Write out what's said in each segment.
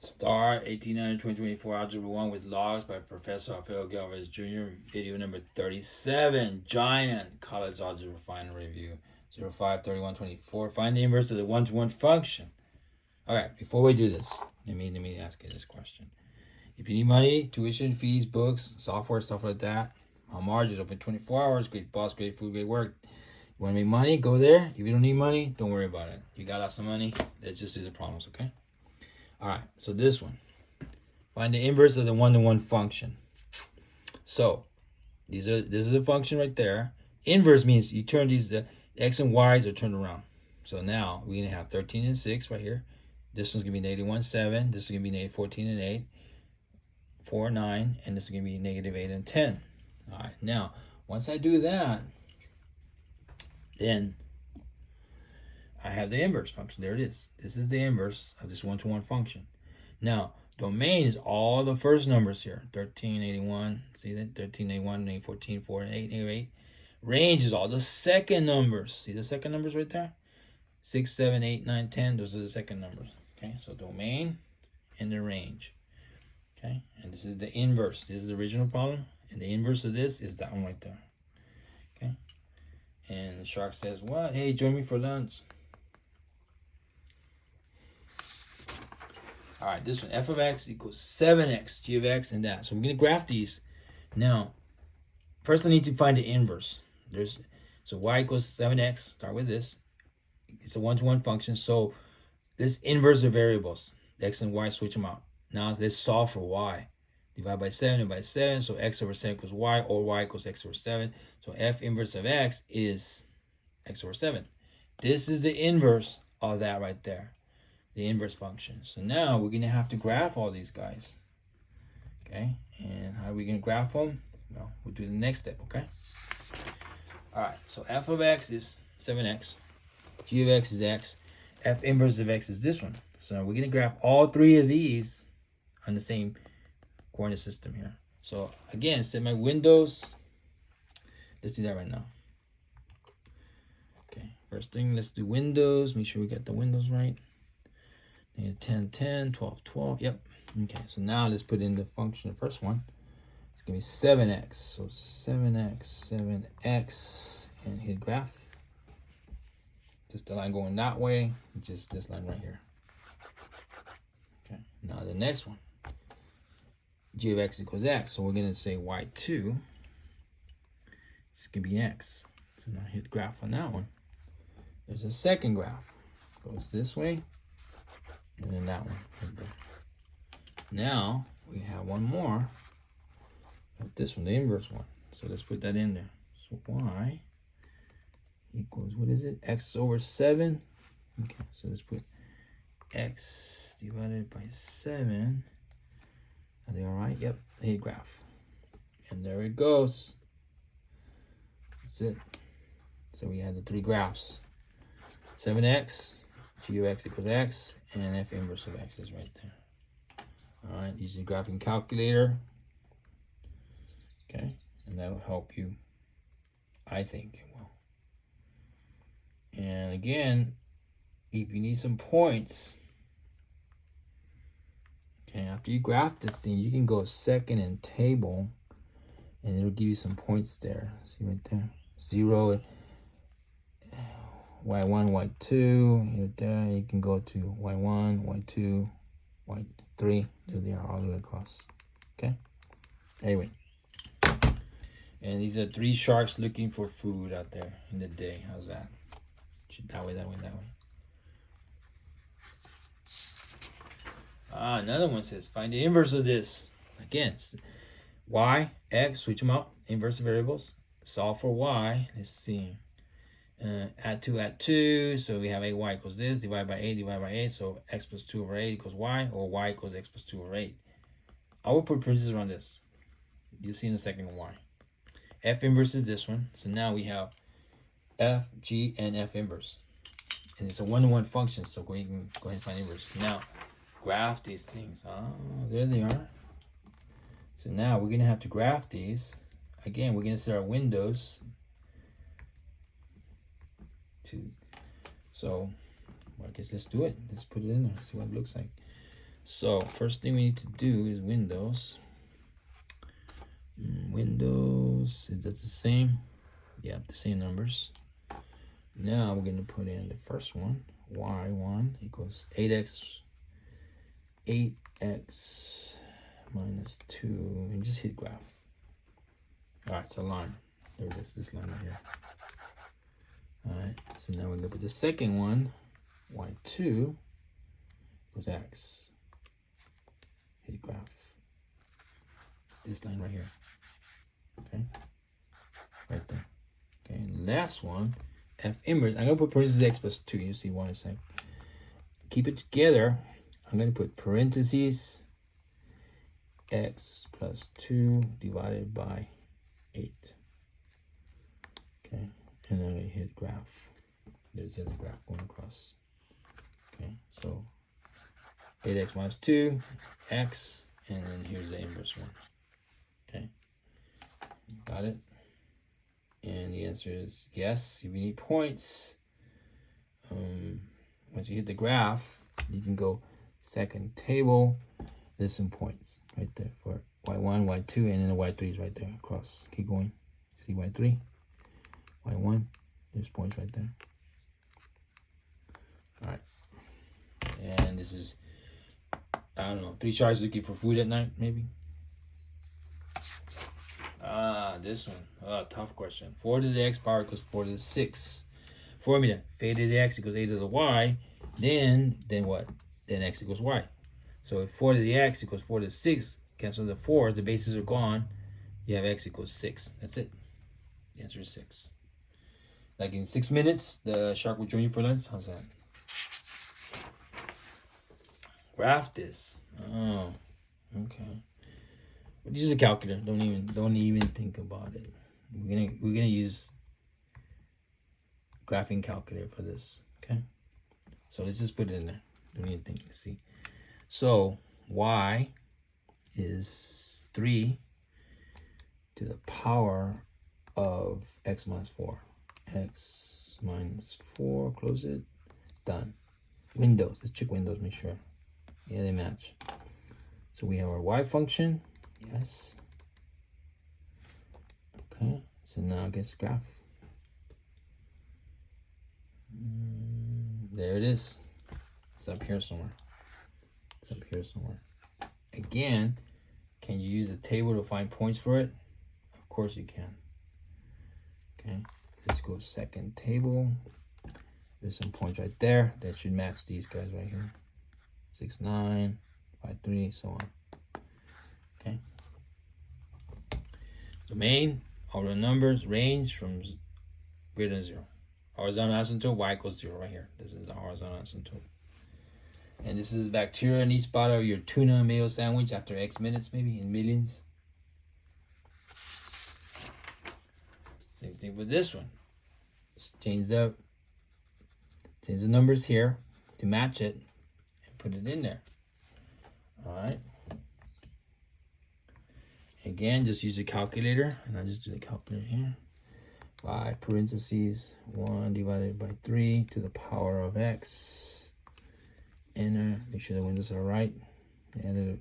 Star 1800-2024 Algebra 1 with logs by Professor Alfredo Galvez Jr. Video number 37. Giant College Algebra Final Review 05-31-24. Find the inverse of the one-to-one function. Alright, before we do this, let me ask you this question. If you need money, tuition, fees, books, software, stuff like that, Marge is open 24 hours. Great boss, great food, great work. You want to make money? Go there. If you don't need money, don't worry about it. You got lots of money. Let's just do the problems, okay? All right, so this one. Find the inverse of the one-to-one function. So this is a function right there. Inverse means you turn these, the x and y's are turned around. So now we're going to have 13 and 6 right here. This one's going to be negative 1, 7. This is going to be negative 14 and 8. 4, 9. And this is going to be negative 8 and 10. All right, now, once I do that, then I have the inverse function. There it is. This is the inverse of this one-to-one function. Now, domain is all the first numbers here. 13, 81. See that? 13, 81, negative 14, 4, and 8, negative 8. Range is all the second numbers. See the second numbers right there? 6, 7, 8, 9, 10. Those are the second numbers. Okay, so domain and the range. Okay, and this is the inverse. This is the original problem. And the inverse of this is that one right there. Okay. And the shark says, what? Hey, join me for lunch. All right, this one, f of x equals 7x, g of x, and that. So I'm going to graph these. Now, first I need to find the inverse. So y equals 7x, start with this. It's a one-to-one function, so this inverse of variables. The x and y, switch them out. Now let's solve for y. Divide by 7, divide by 7, so x over 7 equals y, or y equals x over 7. So f inverse of x is x over 7. This is the inverse of that right there. The inverse function. So now we're going to have to graph all these guys. Okay, and how are we going to graph them? Well, we'll do the next step, okay? All right, so f of x is 7x. G of x is x. F inverse of x is this one. So we're going to graph all three of these on the same coordinate system here. So again, set my windows. Let's do that right now. Okay, first thing, let's do windows. Make sure we get the windows right. 10, 10, 12, 12. Yep. Okay, so now let's put in the function, the first one. It's going to be 7x. So 7x, 7x, and hit graph. Just the line going that way, which is this line right here. Okay, now the next one. G of x equals x. So we're going to say y2. This could be x. So now hit graph on that one. There's a second graph. Goes this way. And then that one right there. Now we have one more. This one, the inverse one. So let's put that in there. So y equals, what is it? X over 7. Okay, so let's put x divided by 7. Are they all right? Yep. Hit graph. And there it goes. That's it. So we have the three graphs. 7x. G of x equals x, and f inverse of x is right there. All right, using the graphing calculator. Okay, and that'll help you, I think it will. And again, if you need some points, okay, after you graph this thing, you can go second in table, and it'll give you some points there. See right there, 0. y1, y2, right there. You can go to y1, y2, y3. There they are all the way across. Okay. Anyway. And these are three sharks looking for food out there in the day. How's that? That way, that way, that way. Another one says, find the inverse of this. Again, y, x, switch them out. Inverse of variables. Solve for y. Let's see. Add 2, so we have 8y equals this, divide by 8, so x plus 2 over 8 equals y, or y equals x plus 2 over 8. I will put parentheses around this. You'll see in a second why. F inverse is this one, so now we have f, g, and f inverse. And it's a one-to-one function, so you can go ahead and find inverse. Now, graph these things. There they are. So now we're going to have to graph these. Again, we're going to set our windows. So, well, I guess let's do it. Let's put it in there, see what it looks like. So first thing we need to do is Windows. Windows, that's the same. Yep, the same numbers. Now we're going to put in the first one. Y1 equals 8x minus 2. And just hit graph. All right, it's a line. There it is, this line right here. All right, so now we're going to put the second one. Y2 equals x. Hit graph. It's this line right here. Okay, right there. Okay, and the last one, f inverse. I'm gonna put parentheses x plus 2. You see why I say. Keep it together. I'm gonna put parentheses x plus 2 divided by 8. Okay, and then I hit graph. There's the other graph going across. Okay, so 8x minus 2, x, and then here's the inverse one. Okay, got it? And the answer is yes. If you need points, once you hit the graph, you can go second table. There's some points right there for y1, y2, and then the y3 is right there across. Keep going. See y3, y1. There's points right there. All right. And this is, I don't know, 3 sharks looking for food at night, maybe. This one. Tough question. 4 to the x power equals 4 to the 6. Formula. Theta to the x equals a to the y. Then what? Then x equals y. So if 4 to the x equals 4 to the 6, cancel the 4s, the bases are gone. You have x equals 6. That's it. The answer is 6. Like in 6 minutes, the shark will join you for lunch. How's that? Graph this. Oh, okay. Use a calculator. Don't even think about it. We're gonna use graphing calculator for this. Okay. So let's just put it in there. Don't even think. Let's see. So y is 3 to the power of x minus 4. X minus 4. Close it. Done. Windows. Let's check Windows. Make sure. Yeah, they match. So we have our y function. Yes. Okay. So now guess graph. There it is. It's up here somewhere. It's up here somewhere. Again, can you use a table to find points for it? Of course you can. Okay. Let's go second table. There's some points right there that should match these guys right here. 6, 9, 5, 3, so on. Okay. Domain, all the numbers range from greater than 0. Horizontal asymptote, y equals 0 right here. This is the horizontal asymptote. And this is bacteria in each spot of your tuna mayo sandwich after X minutes, maybe in millions. Same thing with this one. Let's change the numbers here to match it and put it in there. All right. Again, just use a calculator, and I'll just do the calculator here. 5 parentheses 1 divided by 3 to the power of x. Enter. Make sure the windows are right. And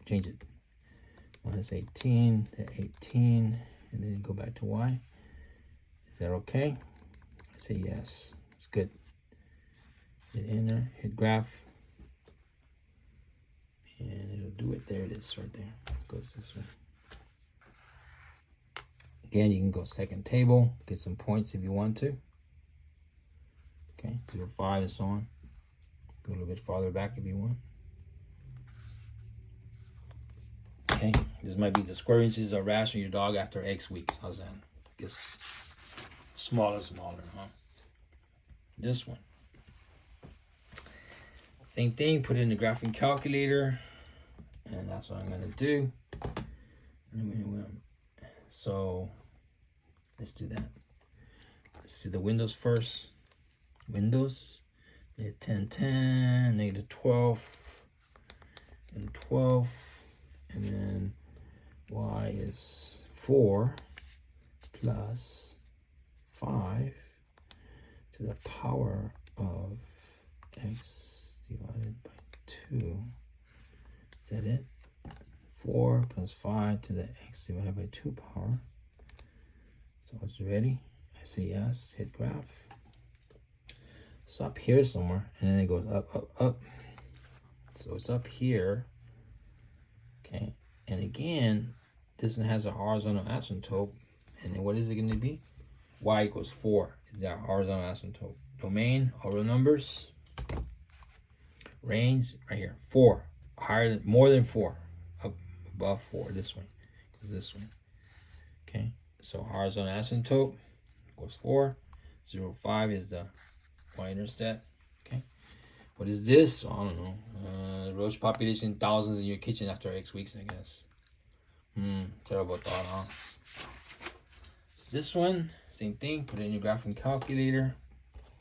change it. Minus 18 to 18, and then go back to y. Is that okay? I say yes. It's good. Hit enter. Hit graph. And it'll do it. There it is right there. It goes this way. Again, you can go second table, get some points if you want to. Okay, 0, 5, and so on. Go a little bit farther back if you want. Okay, this might be the square inches of ration your dog after X weeks. How's that? Gets smaller, huh? This one. Same thing, put it in the graphing calculator. And that's what I'm going to do. So let's do that. Let's see the windows first. Windows, -10, 10, -12, and 12, and then y is 4 plus 5 to the power of x divided by 2 4 plus 5 to the x divided by 2 power. So it's ready. I say yes, hit graph. It's up here somewhere, and then it goes up, up, up. So it's up here. Okay, and again, this one has a horizontal asymptote. And then what is it going to be? Y equals 4 is that horizontal asymptote. Domain, all real numbers. Range, right here, 4. Higher than, more than 4. Up above 4, this way. Goes this way. Okay, so horizontal asymptote equals 4. 0, 5 is the y-intercept. Okay, what is this? I don't know. Roach population thousands in your kitchen after X weeks, I guess. Terrible thought, huh? This one, same thing. Put it in your graphing calculator.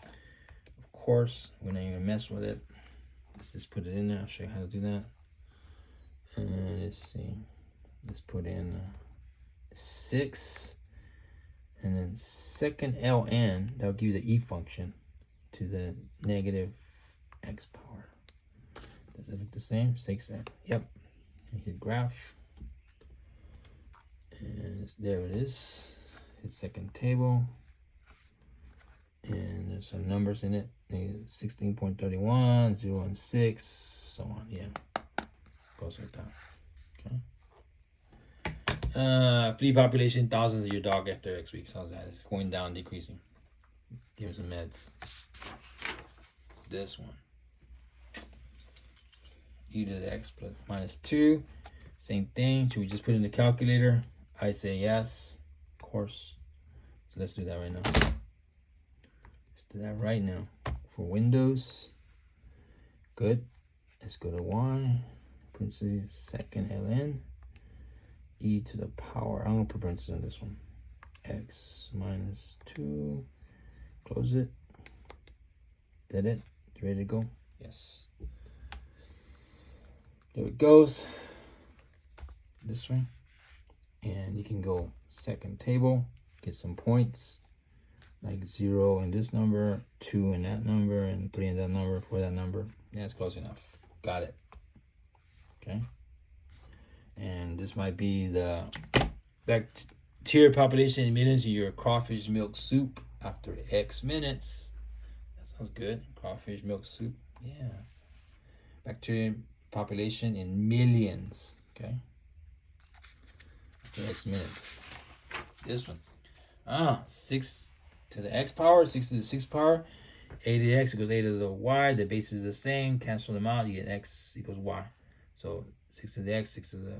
Of course, we're not even mess with it. Let's just put it in there. I'll show you how to do that. Let's see. Let's put in 6. And then second ln, that'll give you the e function to the negative x power. Does it look the same? 6x. Yep. And hit graph. And there it is. Hit second table. And there's some numbers in it. 16.31, 0 and 6, so on. Yeah. Goes like that. Okay. Flea population, thousands of your dog after X weeks. How's that? It's going down, decreasing. Give me some meds. This one. E to the x plus minus 2. Same thing. Should we just put in the calculator? I say yes. Of course. So let's do that right now. Let's do that right now. For Windows. Good. Let's go to Y. Parentheses, second ln. E to the power. I'm going to put parentheses on this one. X minus 2. Close it. Did it? It's ready to go? Yes. There it goes. This way. And you can go second table. Get some points. Like 0 in this number, 2 in that number, and 3 in that number, 4 in that number. Yeah, it's close enough. Got it. Okay. And this might be the bacteria population in millions in your crawfish milk soup after X minutes. That sounds good. Crawfish milk soup. Yeah. Bacteria population in millions. Okay. After X minutes. This one. 6 to the x power, 6 to the 6 power. A to the x equals a to the y. The base is the same. Cancel them out. You get x equals y. So 6 to the x, 6 to the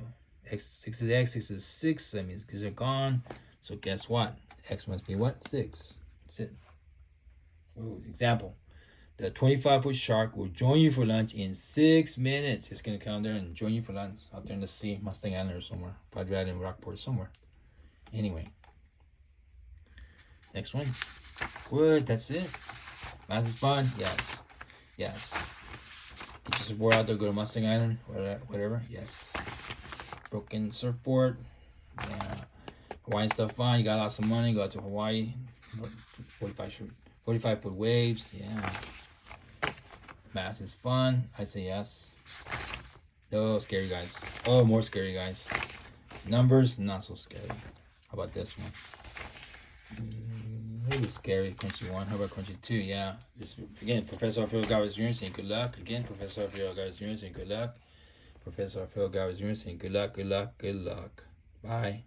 x, 6 to the x, 6 to the 6. That means because they're gone. So guess what? X must be what? 6. That's it. Ooh, example. The 25-foot shark will join you for lunch in 6 minutes. It's going to come there and join you for lunch out there in the sea, Mustang Island or somewhere. Padre Island, Rockport, somewhere. Anyway. Next one. Good, that's it. Math is fun. Yes. Yes. Get your support out there, go to Mustang Island, whatever. Yes. Broken surfboard. Yeah. Hawaiian stuff fun. You got lots of money, go out to Hawaii. 45-foot waves. Yeah. Math is fun. I say yes. Oh, scary guys. Oh, more scary guys. Numbers, not so scary. How about this one? Maybe scary. Crunchy 1. How about Crunchy 2? Yeah. This again, Professor Alfredo Garvez Jr. saying good luck. Again, Professor Alfredo Garvez Jr. saying good luck. Professor Alfredo Garvez Jr. saying good luck, good luck, good luck. Bye.